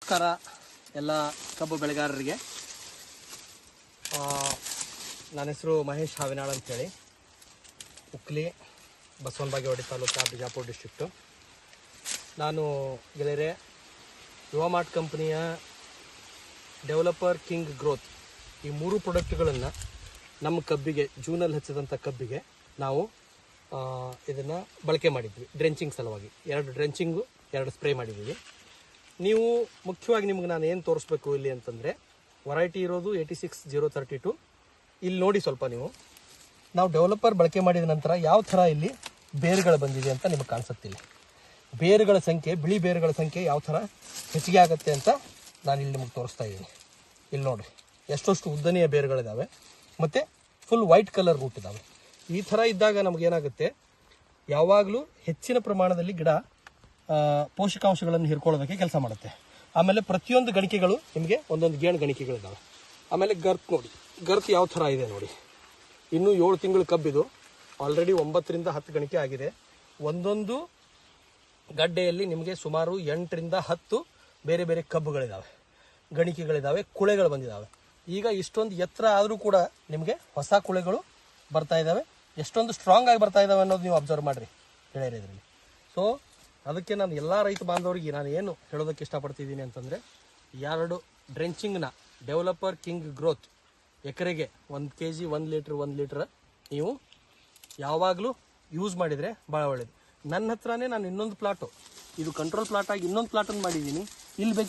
ನಮಸ್ಕಾರ ಎಲ್ಲ ಕಬ್ಬು ಬೆಳೆಗಾರರಿಗೆ. ನನ್ನ ಹೆಸರು ಮಹೇಶ್ ಹಾವಿನಾಳ್ ಅಂತೇಳಿ, ಉಕ್ಲಿ, ಬಸವನ ಬಾಗೇವಾಡಿ ತಾಲೂಕು, ಬಿಜಾಪುರ ಡಿಸ್ಟ್ರಿಕ್ಟು. ನಾನು ಗೆಳೆಯರೆ ಯುವಮಾರ್ಟ್ ಕಂಪ್ನಿಯ ಡೆವಲಪರ್ ಕಿಂಗ್ ಗ್ರೋತ್ ಈ 3 ಪ್ರಾಡಕ್ಟ್ಗಳನ್ನು ನಮ್ಮ ಕಬ್ಬಿಗೆ, ಜೂನಲ್ಲಿ ಹಚ್ಚಿದಂಥ ಕಬ್ಬಿಗೆ ನಾವು ಇದನ್ನು ಬಳಕೆ ಮಾಡಿದ್ವಿ. ಡ್ರೆಂಚಿಂಗ್ ಸಲುವಾಗಿ 2 ಡ್ರೆಂಚಿಂಗು 2 ಸ್ಪ್ರೇ ಮಾಡಿದ್ದೀವಿ. ನೀವು ಮುಖ್ಯವಾಗಿ ನಿಮ್ಗೆ ನಾನು ಏನು ತೋರಿಸ್ಬೇಕು ಇಲ್ಲಿ ಅಂತಂದರೆ, ವೆರೈಟಿ ಇರೋದು 86-032. ಇಲ್ಲಿ ನೋಡಿ ಸ್ವಲ್ಪ ನೀವು, ನಾವು ಡೆವಲಪರ್ ಬಳಕೆ ಮಾಡಿದ ನಂತರ ಯಾವ ಥರ ಇಲ್ಲಿ ಬೇರುಗಳು ಬಂದಿದೆ ಅಂತ ನಿಮಗೆ ಕಾಣಿಸುತ್ತಿಲ್ಲ. ಬೇರುಗಳ ಸಂಖ್ಯೆ, ಬಿಳಿ ಬೇರುಗಳ ಸಂಖ್ಯೆ ಯಾವ ಥರ ಹೆಚ್ಚಿಗೆ ಆಗುತ್ತೆ ಅಂತ ನಾನು ಇಲ್ಲಿ ನಿಮಗೆ ತೋರಿಸ್ತಾ ಇದ್ದೀನಿ. ಇಲ್ಲಿ ನೋಡಿರಿ, ಎಷ್ಟೊಷ್ಟು ಉದ್ದನೆಯ ಬೇರುಗಳಿದ್ದಾವೆ ಮತ್ತು ಫುಲ್ ವೈಟ್ ಕಲರ್ ರೂಟ್ ಇದ್ದಾವೆ. ಈ ಥರ ಇದ್ದಾಗ ನಮಗೇನಾಗುತ್ತೆ, ಯಾವಾಗಲೂ ಹೆಚ್ಚಿನ ಪ್ರಮಾಣದಲ್ಲಿ ಗಿಡ ಪೋಷಕಾಂಶಗಳನ್ನು ಹೀರ್ಕೊಳ್ಳೋದಕ್ಕೆ ಕೆಲಸ ಮಾಡುತ್ತೆ. ಆಮೇಲೆ ಪ್ರತಿಯೊಂದು ಗಣಿಕೆಗಳು ನಿಮಗೆ ಒಂದೊಂದು ಗೇಣು ಗಣಿಕೆಗಳಿದ್ದಾವೆ. ಆಮೇಲೆ ಗರ್ತ್ ನೋಡಿ, ಗರ್ತ್ ಯಾವ ಥರ ಇದೆ ನೋಡಿ. ಇನ್ನೂ 7 ತಿಂಗಳು ಕಬ್ಬಿದು, ಆಲ್ರೆಡಿ 9ರಿಂದ 10 ಗಣಿಕೆ ಆಗಿದೆ. ಒಂದೊಂದು ಗಡ್ಡೆಯಲ್ಲಿ ನಿಮಗೆ ಸುಮಾರು 8ರಿಂದ 10 ಬೇರೆ ಬೇರೆ ಕಬ್ಬುಗಳಿದ್ದಾವೆ, ಗಣಿಕೆಗಳಿದ್ದಾವೆ, ಕುಳೆಗಳು ಬಂದಿದ್ದಾವೆ. ಈಗ ಇಷ್ಟೊಂದು ಎತ್ತರ ಆದರೂ ಕೂಡ ನಿಮಗೆ ಹೊಸ ಕುಳೆಗಳು ಬರ್ತಾ ಇದ್ದಾವೆ. ಎಷ್ಟೊಂದು ಸ್ಟ್ರಾಂಗ್ ಆಗಿ ಬರ್ತಾ ಇದ್ದಾವೆ ಅನ್ನೋದು ನೀವು ಅಬ್ಸರ್ವ್ ಮಾಡಿರಿ ಗೆಳೆಯರೆ ಇದರಲ್ಲಿ. ಸೊ ಅದಕ್ಕೆ ನಾನು ಎಲ್ಲ ರೈತ ಬಾಂಧವರಿಗೆ ನಾನು ಏನು ಹೇಳೋದಕ್ಕೆ ಇಷ್ಟಪಡ್ತಿದ್ದೀನಿ ಅಂತಂದರೆ, 2 ಡ್ರೆಂಚಿಂಗ್ನ ಡೆವಲಪರ್ ಕಿಂಗ್ ಗ್ರೋತ್ ಎಕರೆಗೆ 1 kg 1 ಲೀಟ್ರ್ ನೀವು ಯಾವಾಗಲೂ ಯೂಸ್ ಮಾಡಿದರೆ ಭಾಳ ಒಳ್ಳೆಯದು. ನನ್ನ ಹತ್ರನೇ ನಾನು ಇನ್ನೊಂದು ಪ್ಲಾಟು, ಇದು ಕಂಟ್ರೋಲ್ ಪ್ಲಾಟ್ ಆಗಿ ಇನ್ನೊಂದು ಪ್ಲಾಟನ್ನು ಮಾಡಿದ್ದೀನಿ. ಇಲ್ಲಿ ಬೇಕು